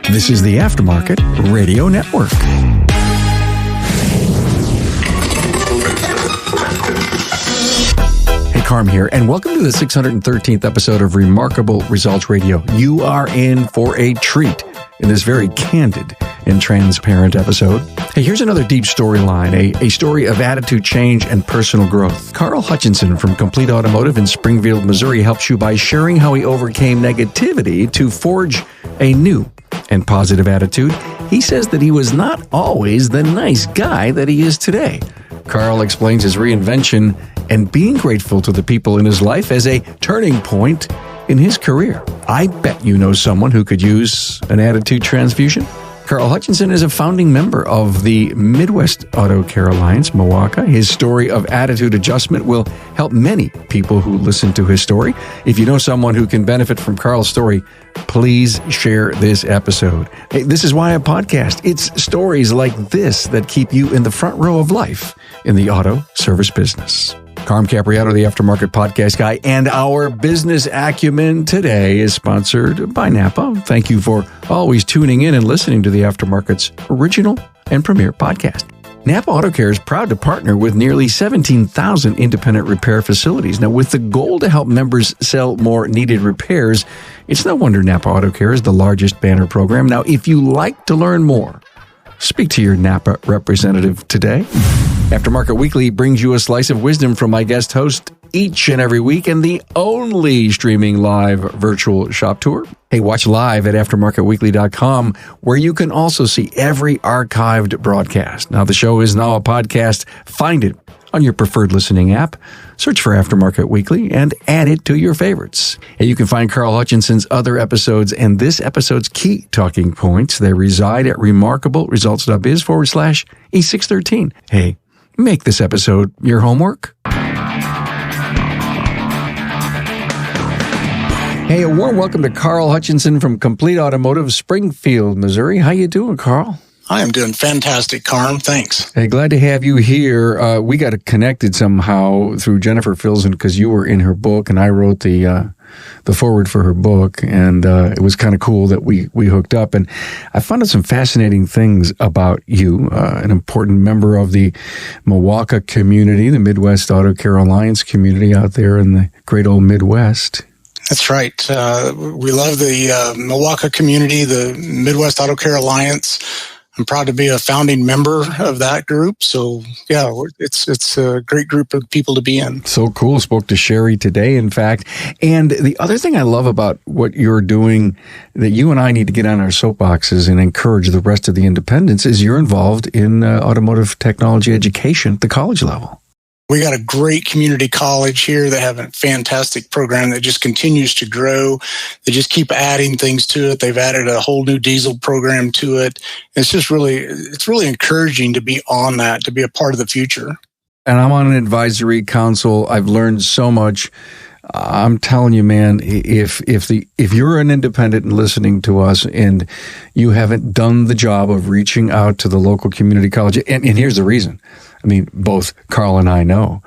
This is the Aftermarket Radio Network. Hey, Carm here, and welcome to the 613th episode of Remarkable Results Radio. You are in for a treat in this very candid and transparent episode. Hey, here's another deep storyline, a story of attitude change and personal growth. Carl Hutchinson from Complete Automotive in Springfield, Missouri helps you by sharing how he overcame negativity to forge a new and positive attitude. He says that he was not always the nice guy that he is today. Carl explains his reinvention and being grateful to the people in his life as a turning point in his career. I bet you know someone who could use an attitude transfusion. Carl Hutchinson is a founding member of the Midwest Auto Care Alliance, MOACA. His story of attitude adjustment will help many people who listen to his story. If you know someone who can benefit from Carl's story, please share this episode. Hey, this is why I podcast. It's stories like this that keep you in the front row of life in the auto service business. Carm Capriato, the Aftermarket Podcast Guy, and our business acumen today is sponsored by Napa. Thank you for always tuning in and listening to the Aftermarket's original and premier podcast. Napa Auto Care is proud to partner with nearly 17,000 independent repair facilities. Now, with the goal to help members sell more needed repairs, it's no wonder Napa Auto Care is the largest banner program. Now, if you like to learn more, speak to your Napa representative today. Aftermarket Weekly brings you a slice of wisdom from my guest host each and every week, and the only streaming live virtual shop tour. Hey, watch live at aftermarketweekly.com, where you can also see every archived broadcast. Now, the show is now a podcast. Find it on your preferred listening app. Search for Aftermarket Weekly and add it to your favorites. And you can find Carl Hutchinson's other episodes and this episode's key talking points. They reside at remarkableresults.biz/E613. Hey, make this episode your homework. Hey, a warm welcome to Carl Hutchinson from Complete Automotive, Springfield, Missouri. How you doing, Carl? I am doing fantastic, Carm. Thanks. Hey, glad to have you here. We got connected somehow through Jennifer Filson because you were in her book and I wrote the foreword for her book, and it was kind of cool that we hooked up. And I found out some fascinating things about you, an important member of the MOACA community, the Midwest Auto Care Alliance community out there in the great old Midwest. That's right. We love the MOACA community, the Midwest Auto Care Alliance. I'm proud to be a founding member of that group. So, yeah, it's a great group of people to be in. So cool. Spoke to Sherry today, in fact. And the other thing I love about what you're doing that you and I need to get on our soapboxes and encourage the rest of the independents is you're involved in automotive technology education at the college level. We got a great community college here. They have a fantastic program that just continues to grow. They just keep adding things to it. They've added a whole new diesel program to it. It's really encouraging to be on that, to be a part of the future. And I'm on an advisory council. I've learned so much. I'm telling you, man, if you're an independent and listening to us and you haven't done the job of reaching out to the local community college, and here's the reason. I mean, both Carl and I know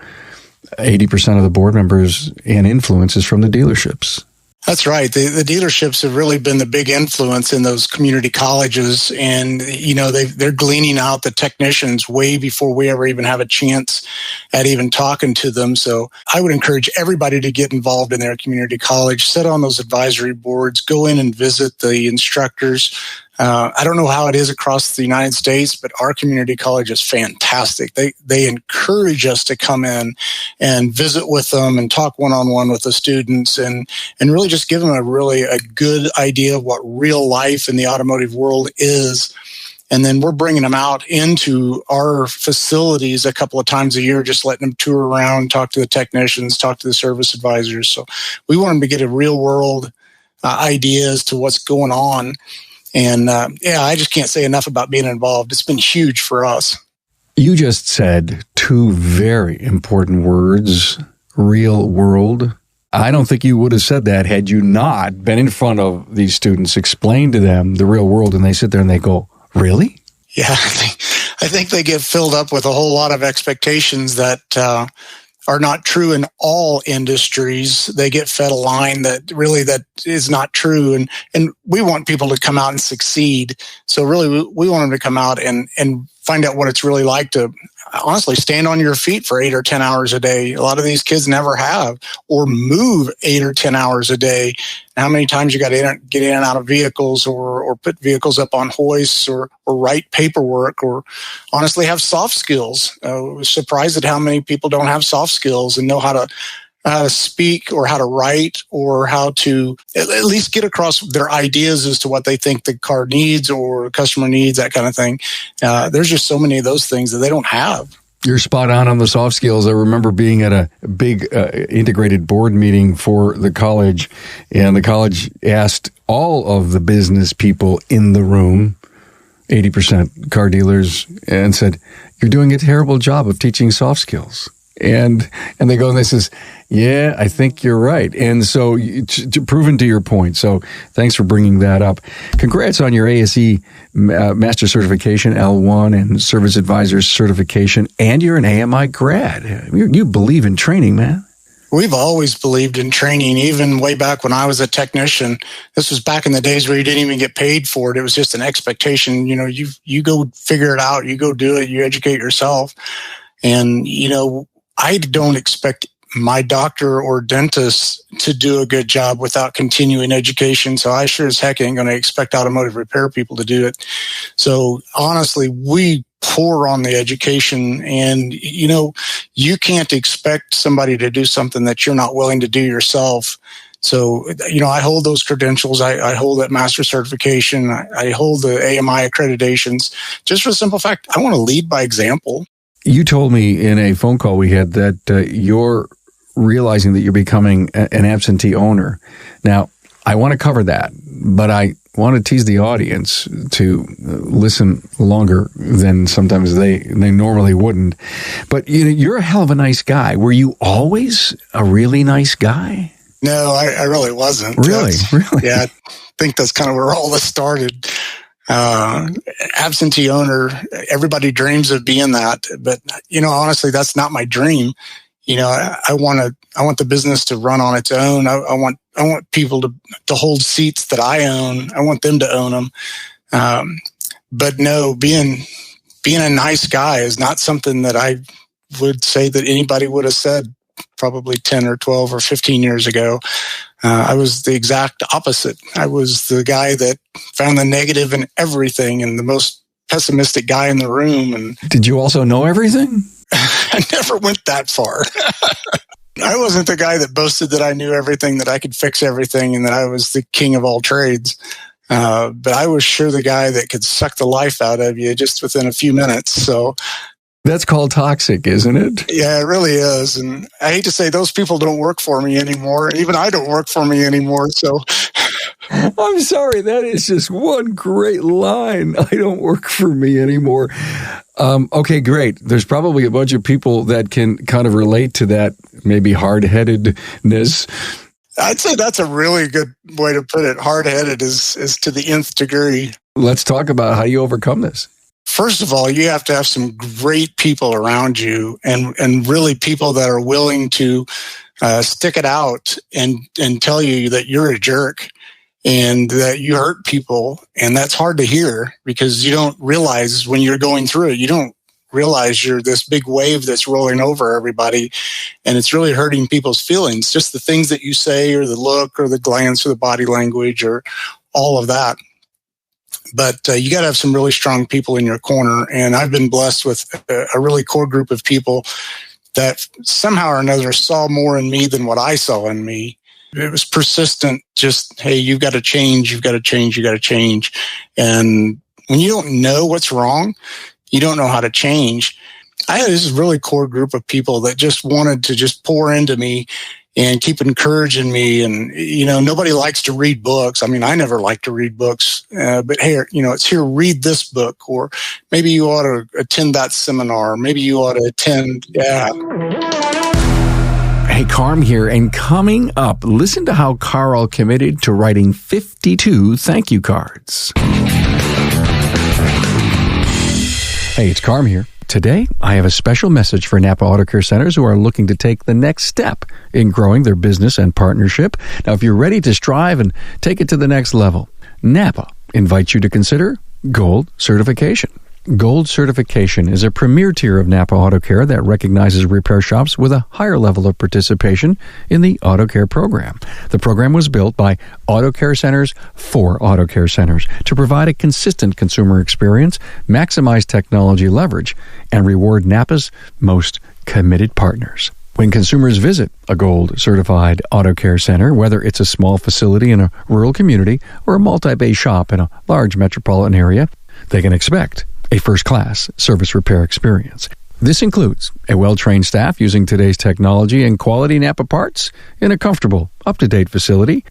80% of the board members and influence is from the dealerships. That's right. The dealerships have really been the big influence in those community colleges. And, you know, they're gleaning out the technicians way before we ever even have a chance at even talking to them. So I would encourage everybody to get involved in their community college, sit on those advisory boards, go in and visit the instructors. I don't know how it is across the United States, but our community college is fantastic. They encourage us to come in and visit with them and talk one-on-one with the students and really just give them a good idea of what real life in the automotive world is. And then we're bringing them out into our facilities a couple of times a year, just letting them tour around, talk to the technicians, talk to the service advisors. So we want them to get a real world idea as to what's going on. And I just can't say enough about being involved. It's been huge for us. You just said two very important words, real world. I don't think you would have said that had you not been in front of these students, explained to them the real world, and they sit there and they go, really? Yeah, I think they get filled up with a whole lot of expectations that are not true in all industries. They get fed a line that is not true. And we want people to come out and succeed. So really, we want them to come out and find out what it's really like to honestly stand on your feet for 8 or 10 hours a day. A lot of these kids never have, or move 8 or 10 hours a day. How many times you got to get in and out of vehicles, or put vehicles up on hoists, or write paperwork, or honestly have soft skills. I was surprised at how many people don't have soft skills and know how to speak, or how to write, or how to at least get across their ideas as to what they think the car needs or customer needs, that kind of thing. There's just so many of those things that they don't have. You're spot on the soft skills. I remember being at a big integrated board meeting for the college, and the college asked all of the business people in the room, 80% car dealers, and said, "You're doing a terrible job of teaching soft skills." And they go and they says, "Yeah, I think you're right." And so, proven to your point. So thanks for bringing that up. Congrats on your ASE Master Certification, L1, and Service Advisor Certification. And you're an AMI grad. You believe in training, man. We've always believed in training, even way back when I was a technician. This was back in the days where you didn't even get paid for it. It was just an expectation. You go figure it out. You go do it. You educate yourself. And, I don't expect my doctor or dentist to do a good job without continuing education. So I sure as heck ain't going to expect automotive repair people to do it. So honestly, we pour on the education, and, you can't expect somebody to do something that you're not willing to do yourself. So, I hold those credentials. I hold that master certification. I hold the AMI accreditations, just for the simple fact, I want to lead by example. You told me in a phone call we had that you're realizing that you're becoming an absentee owner. Now, I want to cover that, but I want to tease the audience to listen longer than sometimes they normally wouldn't. But you're a hell of a nice guy. Were you always a really nice guy? No, I really wasn't. Really? Yeah, I think that's kind of where all this started. Absentee owner, everybody dreams of being that, but honestly, that's not my dream. I want the business to run on its own. I want people to hold seats that I own. I want them to own them. But no, being a nice guy is not something that I would say that anybody would have said probably 10 or 12 or 15 years ago. I was the exact opposite. I was the guy that found the negative in everything and the most pessimistic guy in the room. And did you also know everything? I never went that far. I wasn't the guy that boasted that I knew everything, that I could fix everything, and that I was the king of all trades. But I was sure the guy that could suck the life out of you just within a few minutes. So that's called toxic, isn't it? Yeah, it really is. And I hate to say those people don't work for me anymore. Even I don't work for me anymore. So I'm sorry. That is just one great line. I don't work for me anymore. Okay, great. There's probably a bunch of people that can kind of relate to that, maybe hard-headedness. I'd say that's a really good way to put it. Hard-headed is to the nth degree. Let's talk about how you overcome this. First of all, you have to have some great people around you, and really people that are willing to stick it out and tell you that you're a jerk and that you hurt people. And that's hard to hear, because you don't realize when you're going through it, you don't realize you're this big wave that's rolling over everybody, and it's really hurting people's feelings. Just the things that you say, or the look, or the glance, or the body language, or all of that. But you got to have some really strong people in your corner. And I've been blessed with a really core group of people that somehow or another saw more in me than what I saw in me. It was persistent. Just, hey, you've got to change. You've got to change. You got to change. And when you don't know what's wrong, you don't know how to change. I had this really core group of people that just wanted to just pour into me and keep encouraging me. And, nobody likes to read books. I mean, I never liked to read books, but hey, it's here, read this book, or maybe you ought to attend that seminar. Maybe you ought to attend. Yeah. Hey, Carm here. And coming up, listen to how Carl committed to writing 52 thank you cards. Hey, it's Carm here. Today, I have a special message for Napa Auto Care Centers who are looking to take the next step in growing their business and partnership. Now, if you're ready to strive and take it to the next level, Napa invites you to consider Gold Certification. Gold Certification is a premier tier of Napa Auto Care that recognizes repair shops with a higher level of participation in the Auto Care program. The program was built by Auto Care Centers for Auto Care Centers to provide a consistent consumer experience, maximize technology leverage, and reward Napa's most committed partners. When consumers visit a Gold Certified Auto Care Center, whether it's a small facility in a rural community or a multi-bay shop in a large metropolitan area, they can expect a first-class service repair experience. This includes a well-trained staff using today's technology and quality Napa parts in a comfortable, up-to-date facility.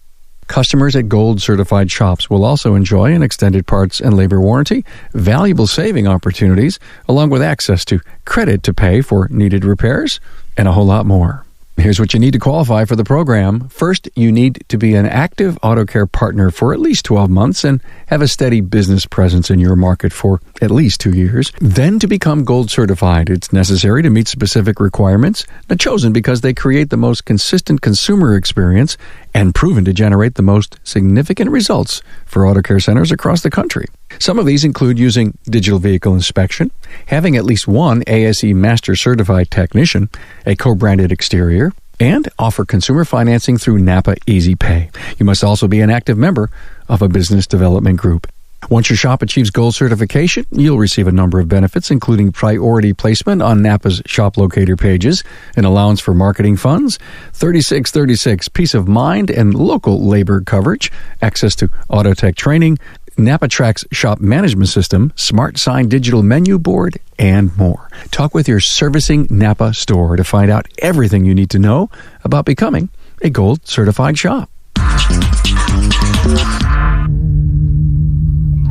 Customers at Gold Certified shops will also enjoy an extended parts and labor warranty, valuable saving opportunities, along with access to credit to pay for needed repairs, and a whole lot more. Here's what you need to qualify for the program. First, you need to be an active auto care partner for at least 12 months and have a steady business presence in your market for at least 2 years. Then, to become Gold Certified, it's necessary to meet specific requirements, chosen because they create the most consistent consumer experience and proven to generate the most significant results for auto care centers across the country. Some of these include using digital vehicle inspection, having at least one ASE Master Certified technician, a co-branded exterior, and offer consumer financing through Napa Easy Pay. You must also be an active member of a business development group. Once your shop achieves Gold Certification, you'll receive a number of benefits, including priority placement on Napa's shop locator pages, an allowance for marketing funds, 3636 peace of mind and local labor coverage, access to auto tech training, Napa Track's shop management system, Smart Sign digital menu board, and more. Talk with your servicing Napa store to find out everything you need to know about becoming a Gold Certified shop.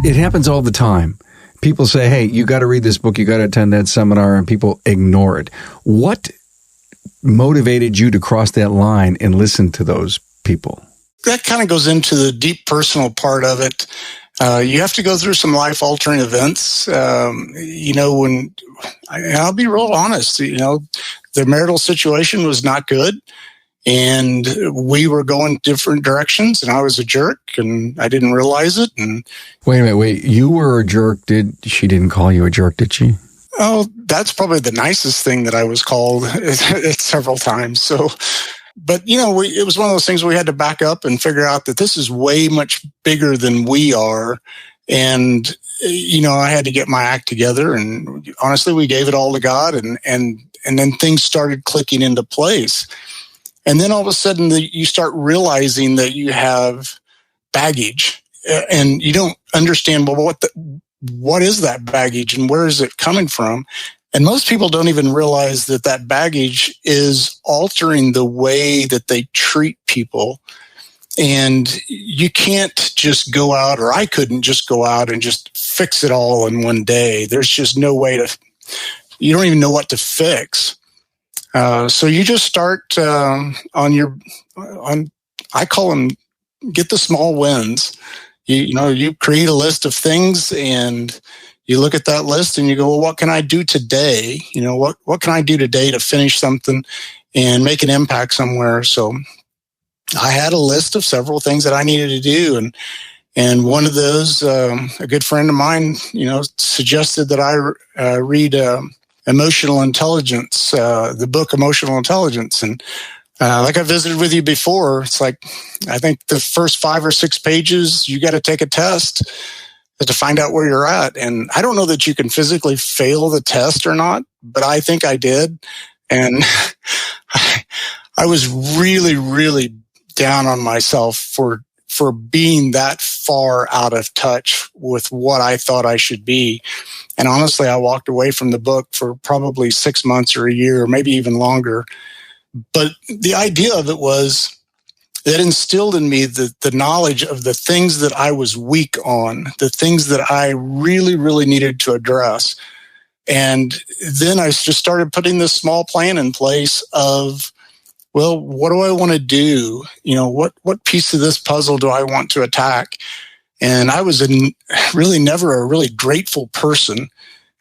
It happens all the time. People say, hey, you got to read this book, you got to attend that seminar, and people ignore it. What motivated you to cross that line and listen to those people? That kind of goes into the deep personal part of it. You have to go through some life-altering events. When I'll be real honest, the marital situation was not good. And we were going different directions, and I was a jerk, and I didn't realize it. And Wait a minute. You were a jerk. She didn't call you a jerk, did she? Oh, that's probably the nicest thing that I was called several times. So, but it was one of those things we had to back up and figure out that this is way much bigger than we are. And, I had to get my act together, and honestly, we gave it all to God, and then things started clicking into place. And then all of a sudden you start realizing that you have baggage, and you don't understand, well, what is that baggage and where is it coming from? And most people don't even realize that baggage is altering the way that they treat people. And you can't just go out, or I couldn't just go out and just fix it all in one day. There's just no way you don't even know what to fix. So you just start I call them, get the small wins. You create a list of things, and you look at that list and you go, well, what can I do today? What can I do today to finish something and make an impact somewhere? So I had a list of several things that I needed to do. And one of those, a good friend of mine, suggested that I read Emotional Intelligence, the book Emotional Intelligence. And like I visited with you before, it's like, I think the first 5 or 6 pages, you got to take a test to find out where you're at. And I don't know that you can physically fail the test or not, but I think I did. And I was really, really down on myself for being that far out of touch with what I thought I should be. And honestly, I walked away from the book for probably 6 months or a year, or maybe even longer. But the idea of it was that instilled in me the knowledge of the things that I was weak on, the things that I really, really needed to address. And then I just started putting this small plan in place of, well, what do I want to do? What piece of this puzzle do I want to attack? And I was really never a really grateful person.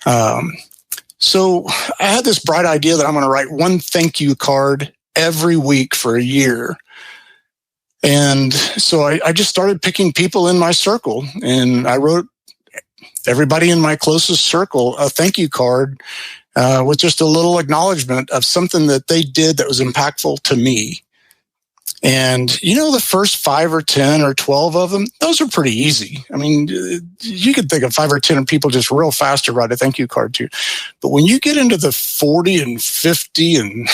So I had this bright idea that I'm going to write one thank you card every week for a year. And so I just started picking people in my circle, and I wrote everybody in my closest circle a thank you card with just a little acknowledgement of something that they did that was impactful to me. And, the first 5 or 10 or 12 of them, those are pretty easy. I mean, you could think of 5 or 10 people just real fast to write a thank you card to. But when you get into the 40 and 50 and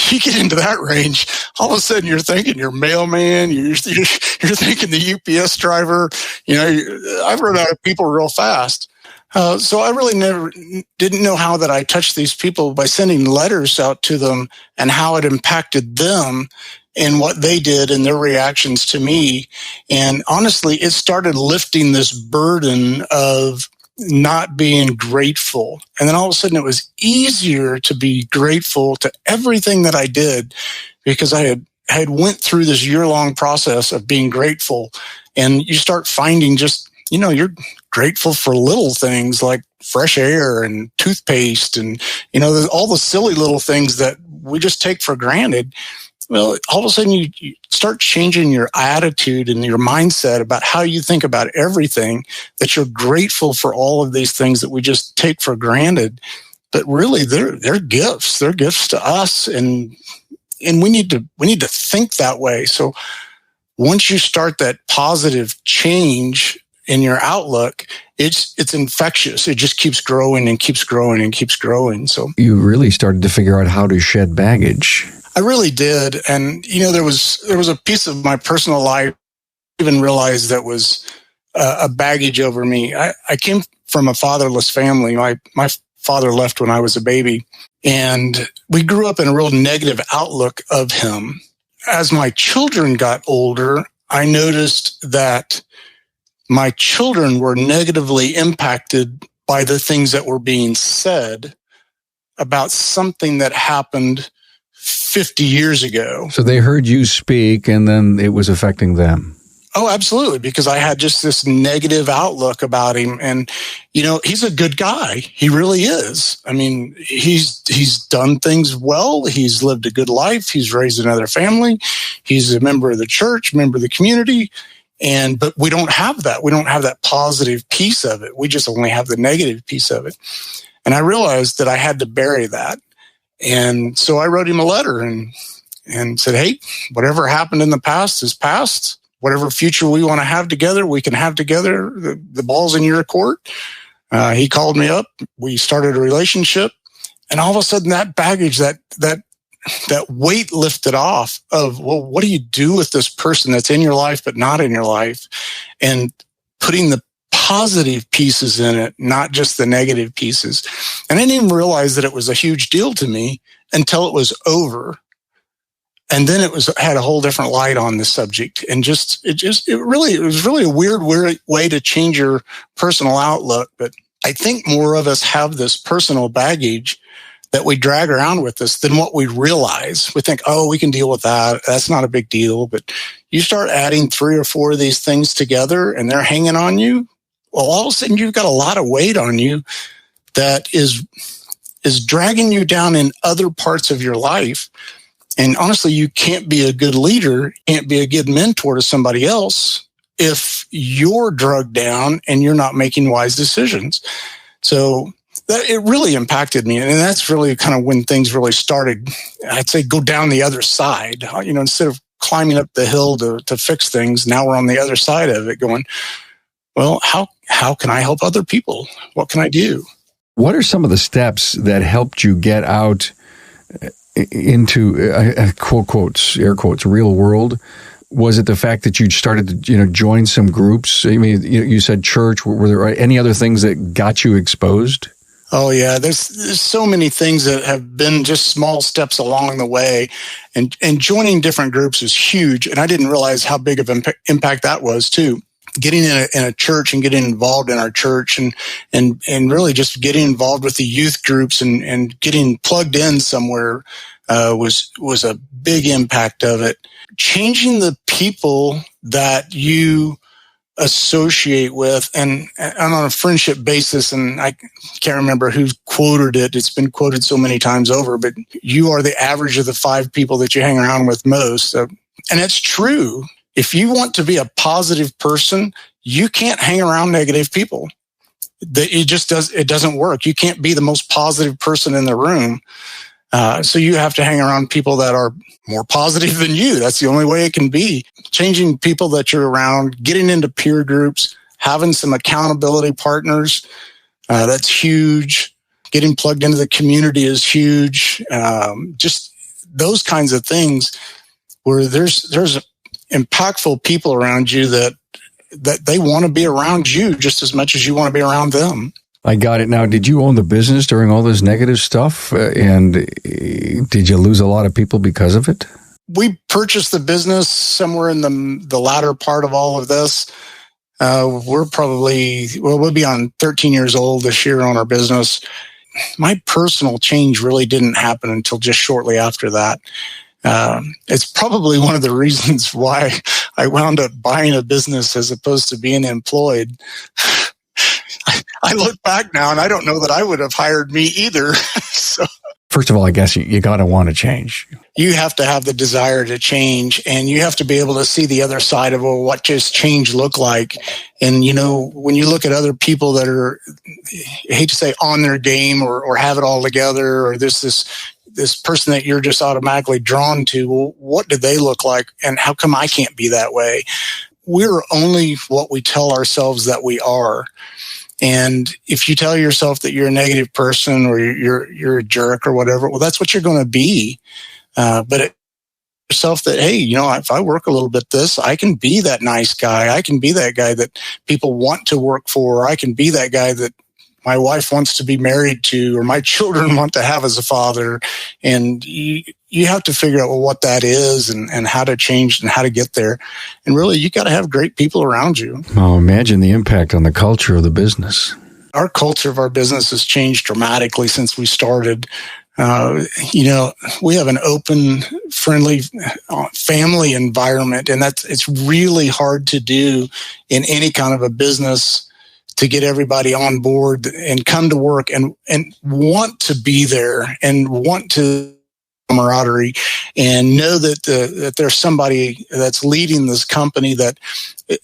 you get into that range, all of a sudden you're thinking your mailman, you're thinking the UPS driver. I wrote out of people real fast. So I really didn't know how that I touched these people by sending letters out to them and how it impacted them and what they did and their reactions to me. And honestly, it started lifting this burden of not being grateful. And then all of a sudden it was easier to be grateful to everything that I did because I had went through this year-long process of being grateful. And you start finding just, you're grateful for little things like fresh air and toothpaste and, all the silly little things that we just take for granted. Well, all of a sudden you start changing your attitude and your mindset about how you think about everything, that you're grateful for all of these things that we just take for granted. But really they're gifts. They're gifts to us. And we need to think that way. So once you start that positive change in your outlook, it's infectious. It just keeps growing and keeps growing and keeps growing. So you really started to figure out how to shed baggage. I really did. And, there was a piece of my personal life I even realized that was a baggage over me. I came from a fatherless family. My father left when I was a baby, and we grew up in a real negative outlook of him. As my children got older, I noticed that my children were negatively impacted by the things that were being said about something that happened 50 years ago. So they heard you speak and then it was affecting them. Oh, absolutely. Because I had just this negative outlook about him. And, he's a good guy. He really is. I mean, he's done things well. He's lived a good life. He's raised another family. He's a member of the church, member of the community. But we don't have that. We don't have that positive piece of it. We just only have the negative piece of it. And I realized that I had to bury that. And so I wrote him a letter and said, hey, whatever happened in the past is past. Whatever future we want to have together, we can have together. The ball's in your court. He called me up. We started a relationship. And all of a sudden that baggage, that weight lifted off of, well, what do you do with this person that's in your life but not in your life? And putting the positive pieces in it, not just the negative pieces. And I didn't even realize that it was a huge deal to me until it was over. And then it had a whole different light on the subject. And it was really a weird way to change your personal outlook. But I think more of us have this personal baggage that we drag around with us than what we realize. We think, oh, we can deal with that. That's not a big deal. But you start adding 3 or 4 of these things together and they're hanging on you. Well, all of a sudden you've got a lot of weight on you that is dragging you down in other parts of your life. And honestly, you can't be a good leader, can't be a good mentor to somebody else if you're drugged down and you're not making wise decisions. So it really impacted me. And that's really kind of when things really started, I'd say, go down the other side. Instead of climbing up the hill to fix things, now we're on the other side of it going, well, how can I help other people? What can I do? What are some of the steps that helped you get out into, quote quotes, air quotes, real world? Was it the fact that you started to, join some groups? I mean, you said church. Were there any other things that got you exposed? Oh, yeah. There's so many things that have been just small steps along the way. And joining different groups is huge. And I didn't realize how big of an impact that was, too. Getting in a church and getting involved in our church and really just getting involved with the youth groups and getting plugged in somewhere was a big impact of it. Changing the people that you associate with, and on a friendship basis, and I can't remember who quoted it. It's been quoted so many times over, but you are the average of the 5 people that you hang around with most. And it's true. If you want to be a positive person, you can't hang around negative people. It doesn't work. You can't be the most positive person in the room. So you have to hang around people that are more positive than you. That's the only way it can be. Changing people that you're around, getting into peer groups, having some accountability partners, that's huge. Getting plugged into the community is huge. Just those kinds of things where there's impactful people around you that they want to be around you just as much as you want to be around them. I got it. Now, did you own the business during all this negative stuff? And did you lose a lot of people because of it? We purchased the business somewhere in the latter part of all of this. We'll be on 13 years old this year on our business. My personal change really didn't happen until just shortly after that. It's probably one of the reasons why I wound up buying a business as opposed to being employed. I look back now and I don't know that I would have hired me either. So, first of all, I guess you got to want to change. You have to have the desire to change, and you have to be able to see the other side of, well, what does change look like? And, when you look at other people that are, I hate to say on their game or have it all together, or this person that you're just automatically drawn to, well, what do they look like? And how come I can't be that way? We're only what we tell ourselves that we are. And if you tell yourself that you're a negative person or you're a jerk or whatever, well, that's what you're going to be. But yourself that, hey, if I work a little bit I can be that nice guy. I can be that guy that people want to work for. I can be that guy that my wife wants to be married to, or my children want to have as a father. And you have to figure out what that is and how to change and how to get there. And really, you got to have great people around you. Oh, imagine the impact on the culture of the business. Our culture of our business has changed dramatically since we started. We have an open, friendly family environment, and it's really hard to do in any kind of a business, to get everybody on board and come to work and want to be there and want to camaraderie and know that there's somebody that's leading this company that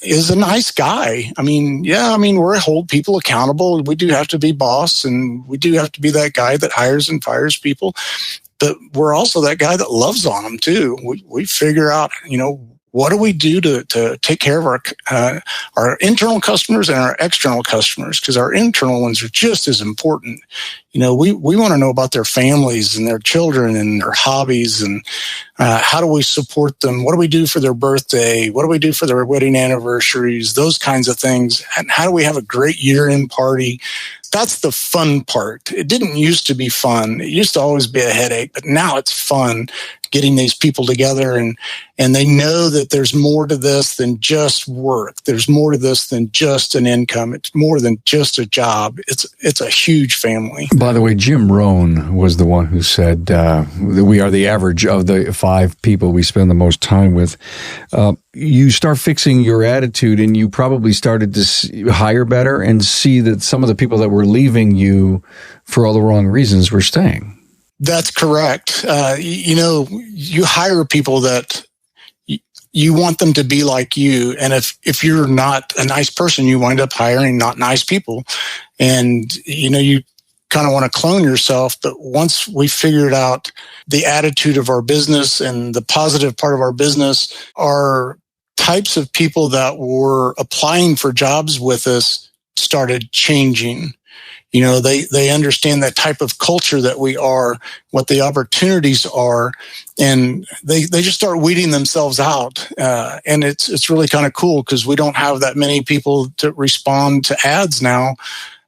is a nice guy. We're hold people accountable. We do have to be boss, and we do have to be that guy that hires and fires people. But we're also that guy that loves on them too. We figure out, what do we do to take care of our internal customers and our external customers? Because our internal ones are just as important. We want to know about their families and their children and their hobbies, and how do we support them? What do we do for their birthday? What do we do for their wedding anniversaries? Those kinds of things. And how do we have a great year-end party? That's the fun part. It didn't used to be fun. It used to always be a headache, but now it's fun getting these people together, and they know that there's more to this than just work. There's more to this than just an income. It's more than just a job. It's a huge family. By the way, Jim Rohn was the one who said that we are the average of the 5 people we spend the most time with. You start fixing your attitude, and you probably started to hire better and see that some of the people that were leaving you for all the wrong reasons were staying. That's correct. You hire people that you want them to be like you. And if you're not a nice person, you wind up hiring not nice people. And, you kind of want to clone yourself. But once we figured out the attitude of our business and the positive part of our business, our types of people that were applying for jobs with us started changing. They understand that type of culture that we are, what the opportunities are, and they just start weeding themselves out. And it's really kind of cool because we don't have that many people to respond to ads now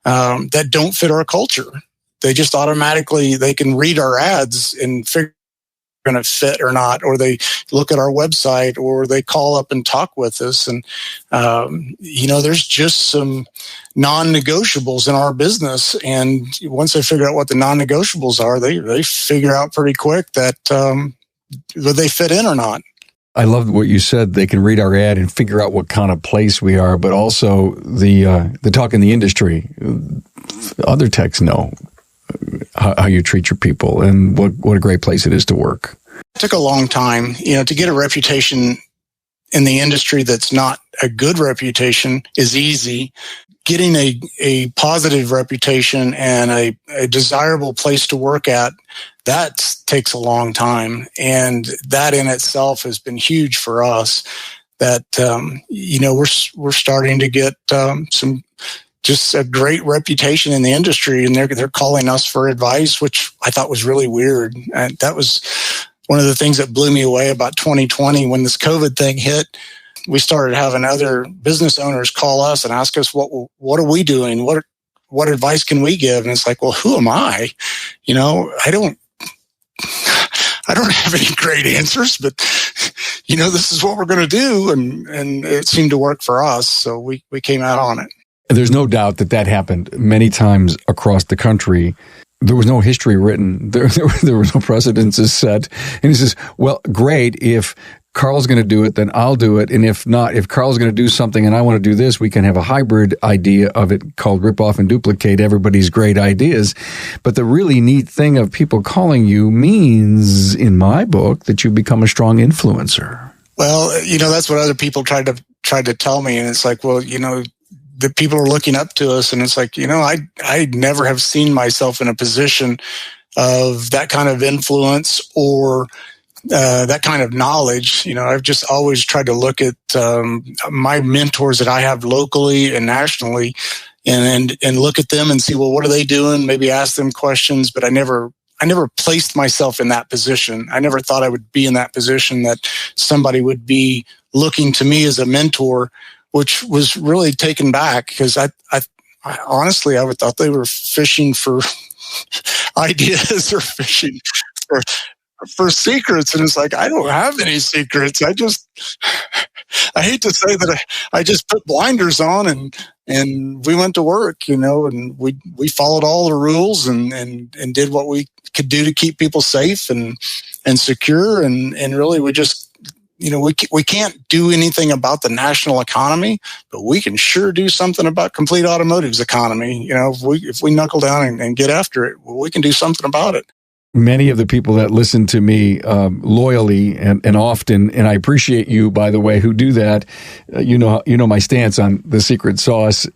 that don't fit our culture. They just they can read our ads and figure going to fit or not, or they look at our website, or they call up and talk with us. And, there's just some non-negotiables in our business. And once they figure out what the non-negotiables are, they figure out pretty quick that whether they fit in or not. I love what you said. They can read our ad and figure out what kind of place we are, but also the talk in the industry. Other techs know how you treat your people and what a great place it is to work. It took a long time, to get a reputation in the industry that's not a good reputation is easy. Getting a positive reputation and a desirable place to work at, that takes a long time. And that in itself has been huge for us, that, we're starting to get just a great reputation in the industry, and they're calling us for advice, which I thought was really weird. And that was one of the things that blew me away about 2020 when this COVID thing hit. We started having other business owners call us and ask us, what are we doing? What advice can we give? And it's like, well, who am I? I don't have any great answers, but this is what we're going to do. And it seemed to work for us. So we came out on it. There's no doubt that happened many times across the country. There was no history written. There were no precedences set. And he says, well, great. If Carl's going to do it, then I'll do it. And if not, if Carl's going to do something and I want to do this, we can have a hybrid idea of it called rip off and duplicate everybody's great ideas. But the really neat thing of people calling you means, in my book, that you become a strong influencer. Well, that's what other people tried to tell me. And it's like, well, the people are looking up to us, and it's like, I never have seen myself in a position of that kind of influence or that kind of knowledge. I've just always tried to look at my mentors that I have locally and nationally, and look at them and see, well, what are they doing? Maybe ask them questions, but I never placed myself in that position. I never thought I would be in that position, that somebody would be looking to me as a mentor, which was really taken back, because I honestly, I would thought they were fishing for ideas or fishing for secrets. And it's like, I don't have any secrets. I hate to say that I just put blinders on and we went to work, and we followed all the rules and did what we could do to keep people safe and secure. And really we just, we can't do anything about the national economy, but we can sure do something about Complete Automotive's economy. If we knuckle down and get after it, we can do something about it. Many of the people that listen to me loyally and often, and I appreciate you, by the way, who do that, you know my stance on the secret sauce.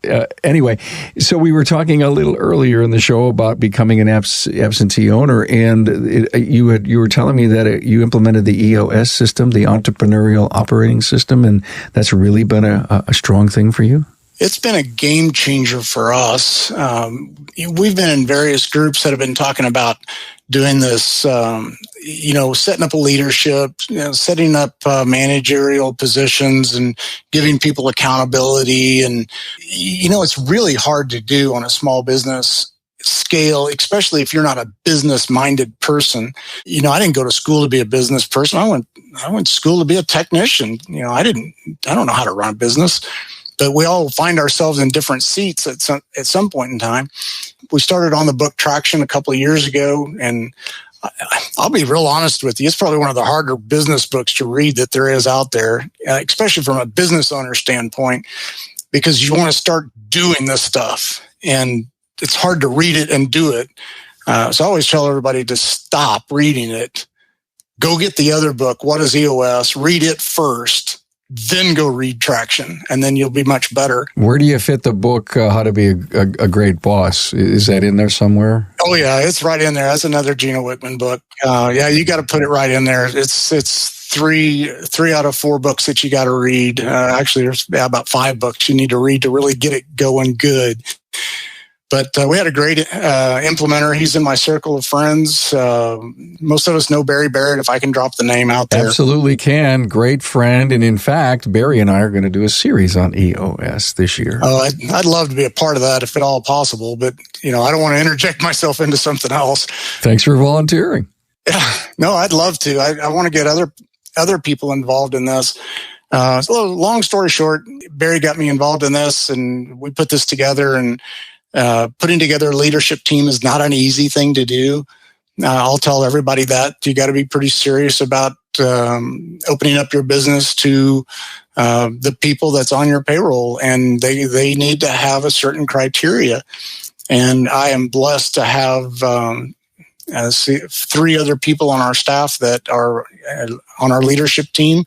Anyway, so we were talking a little earlier in the show about becoming an absentee owner, and you were telling me that you implemented the EOS system, the Entrepreneurial Operating System, and that's really been a strong thing for you? It's been a game changer for us. We've been in various groups that have been talking about doing this, setting up a leadership, setting up managerial positions and giving people accountability. And, it's really hard to do on a small business scale, especially if you're not a business-minded person. I didn't go to school to be a business person. I went to school to be a technician. I don't know how to run a business. But we all find ourselves in different seats at some point in time. We started on the book Traction a couple of years ago, and I'll be real honest with you. It's probably one of the harder business books to read that there is out there, especially from a business owner standpoint, because you want to start doing this stuff, and it's hard to read it and do it. So I always tell everybody to stop reading it. Go get the other book, What is EOS? Read it first. Then go read Traction, and then you'll be much better. Where do you fit the book, How to Be a Great Boss? Is that in there somewhere? Oh, yeah, it's right in there. That's another Gino Wickman book. You got to put it right in there. It's three out of 4 books that you got to read. Actually, there's about 5 books you need to read to really get it going good. But we had a great implementer. He's in my circle of friends. Most of us know Barry Barrett, if I can drop the name out there. Absolutely can. Great friend. And in fact, Barry and I are going to do a series on EOS this year. Oh, I'd love to be a part of that if at all possible. But, I don't want to interject myself into something else. Thanks for volunteering. Yeah, no, I'd love to. I want to get other people involved in this. So long story short, Barry got me involved in this, and we put this together, and putting together a leadership team is not an easy thing to do. I'll tell everybody that you got to be pretty serious about opening up your business to the people that's on your payroll, and they need to have a certain criteria. And I am blessed to have 3 other people on our staff that are on our leadership team.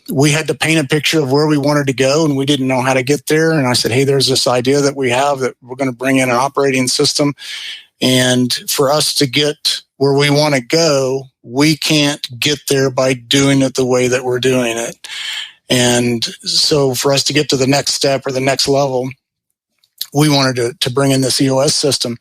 We had to paint a picture of where we wanted to go, and we didn't know how to get there. And I said, hey, there's this idea that we have that we're going to bring in an operating system. And for us to get where we want to go, we can't get there by doing it the way that we're doing it. And so for us to get to the next step or the next level, we wanted to bring in this EOS system.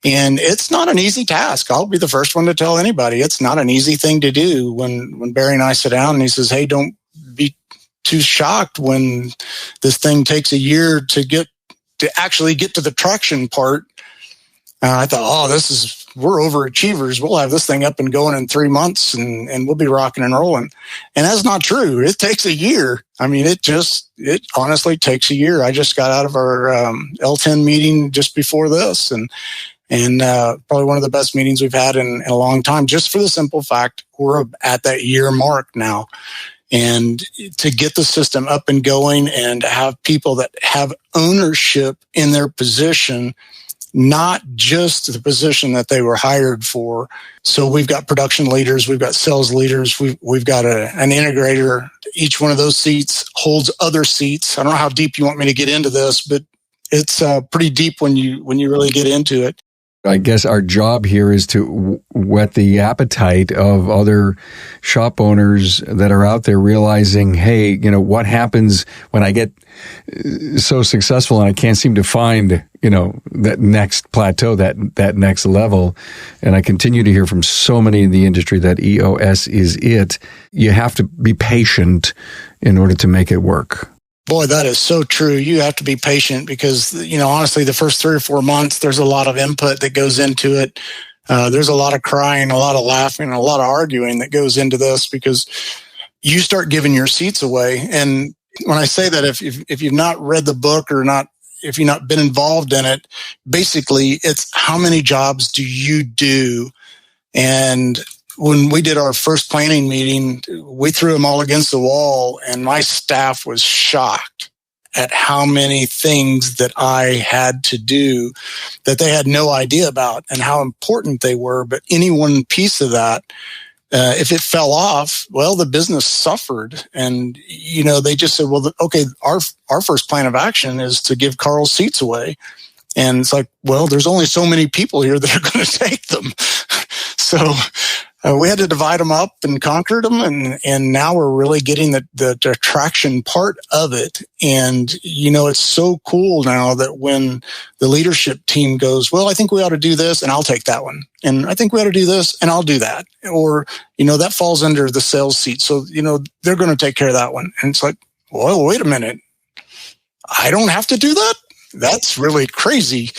And it's not an easy task. I'll be the first one to tell anybody. It's not an easy thing to do. When Barry and I sit down and he says, hey, don't be too shocked when this thing takes a year to actually get to the traction part. I thought, we're overachievers. We'll have this thing up and going in 3 months and we'll be rocking and rolling. And that's not true. It takes a year. I mean, it honestly takes a year. I just got out of our L10 meeting just before this, and probably one of the best meetings we've had in a long time, just for the simple fact we're at that year mark now. And to get the system up and going and have people that have ownership in their position, not just the position that they were hired for. So we've got production leaders, we've got sales leaders, we've got an integrator. Each one of those seats holds other seats. I don't know how deep you want me to get into this, but it's pretty deep when you really get into it. I guess our job here is to whet the appetite of other shop owners that are out there realizing, hey, what happens when I get so successful and I can't seem to find, that next plateau, that next level. And I continue to hear from so many in the industry that EOS is it. You have to be patient in order to make it work. Boy, that is so true. You have to be patient because, honestly, the first 3 or 4 months, there's a lot of input that goes into it. There's a lot of crying, a lot of laughing, a lot of arguing that goes into this because you start giving your seats away. And when I say that, if you've not read the book or if you've not been involved in it, basically it's how many jobs do you do? And when we did our first planning meeting, we threw them all against the wall, and my staff was shocked at how many things that I had to do that they had no idea about and how important they were. But any one piece of that, if it fell off, well, the business suffered. And, they just said, well, okay, our first plan of action is to give Carl's seats away. And it's like, well, there's only so many people here that are going to take them. So we had to divide them up and conquer them, and now we're really getting the traction part of it. And, it's so cool now that when the leadership team goes, well, I think we ought to do this, and I'll take that one. And I think we ought to do this, and I'll do that. Or, that falls under the sales seat. So, they're going to take care of that one. And it's like, well, wait a minute. I don't have to do that? That's really crazy.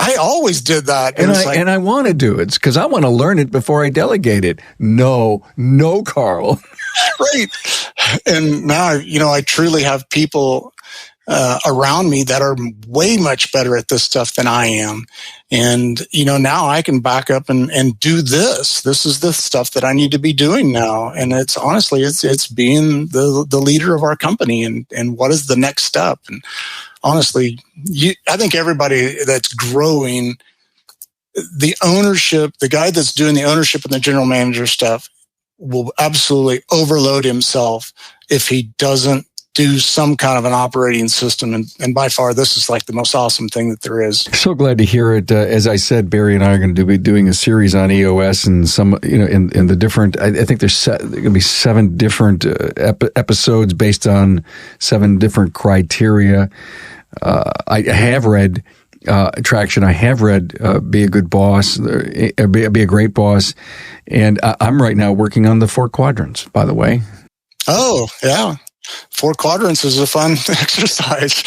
I always did that. And I want to do it because I want to learn it before I delegate it. No, Carl. Right. And now, I truly have people around me that are way much better at this stuff than I am. And, now I can back up and do this. This is the stuff that I need to be doing now. And it's honestly, it's being the leader of our company and what is the next step. And honestly, I think everybody that's growing, the ownership, the guy that's doing the ownership and the general manager stuff will absolutely overload himself if he doesn't do some kind of an operating system. And by far, this is like the most awesome thing that there is. So glad to hear it. As I said, Barry and I are going to be doing a series on EOS and some, in the different, I think there's going to be 7 different episodes based on 7 different criteria. I have read Traction. I have read Be a Good Boss, Be a Great Boss. And I'm right now working on the 4 quadrants, by the way. Oh, yeah. 4 quadrants is a fun exercise.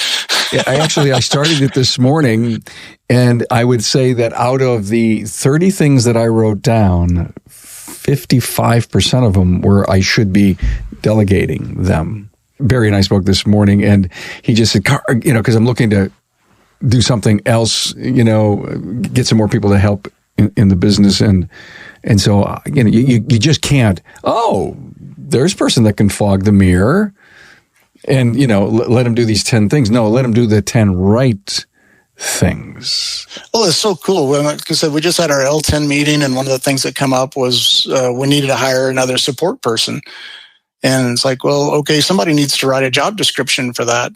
Yeah, I started it this morning, and I would say that out of the 30 things that I wrote down, 55% of them were I should be delegating them. Barry and I spoke this morning, and he just said, because I'm looking to do something else, get some more people to help in the business. And And so, you just can't, there's a person that can fog the mirror and, let him do these 10 things. No, let him do the 10 right things. Well, it's so cool. Like I said, we just had our L10 meeting, and one of the things that come up was we needed to hire another support person. And it's like, well, okay, somebody needs to write a job description for that.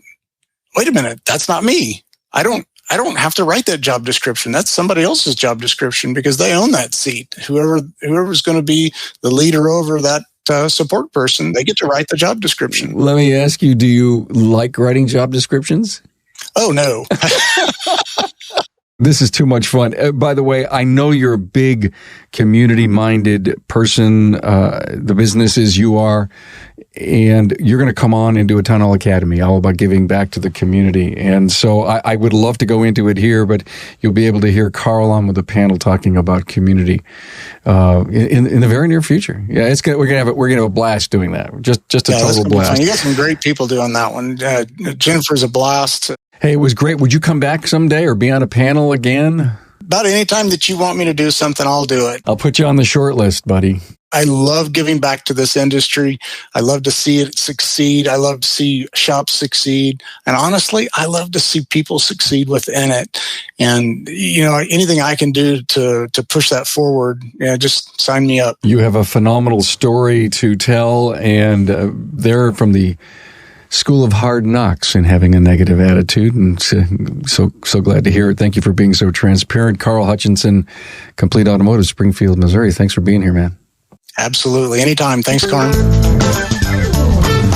Wait a minute, that's not me. I don't have to write that job description. That's somebody else's job description because they own that seat. Whoever's going to be the leader over that support person, they get to write the job description. Let me ask you, do you like writing job descriptions? Oh, no. This is too much fun. By the way, I know you're a big community-minded person. The businesses you are, and you're going to come on and do a Town Hall Academy all about giving back to the community. And so I would love to go into it here, but you'll be able to hear Carl on with a panel talking about community in the very near future. Yeah, we're gonna have a blast doing that. Just a total blast. You got some great people doing that one. Jennifer's a blast. Hey, it was great. Would you come back someday or be on a panel again? About any time that you want me to do something, I'll do it. I'll put you on the short list, buddy. I love giving back to this industry. I love to see it succeed. I love to see shops succeed. And honestly, I love to see people succeed within it. And, anything I can do to push that forward, just sign me up. You have a phenomenal story to tell, and they're from the School of Hard Knocks and having a negative attitude, and so glad to hear it. Thank you for being so transparent. Carl Hutchinson, Complete Automotive, Springfield, Missouri. Thanks for being here, man. Absolutely. Anytime. Thanks, Carl.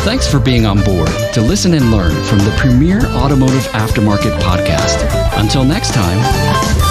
Thanks for being on board to listen and learn from the premier automotive aftermarket podcast. Until next time.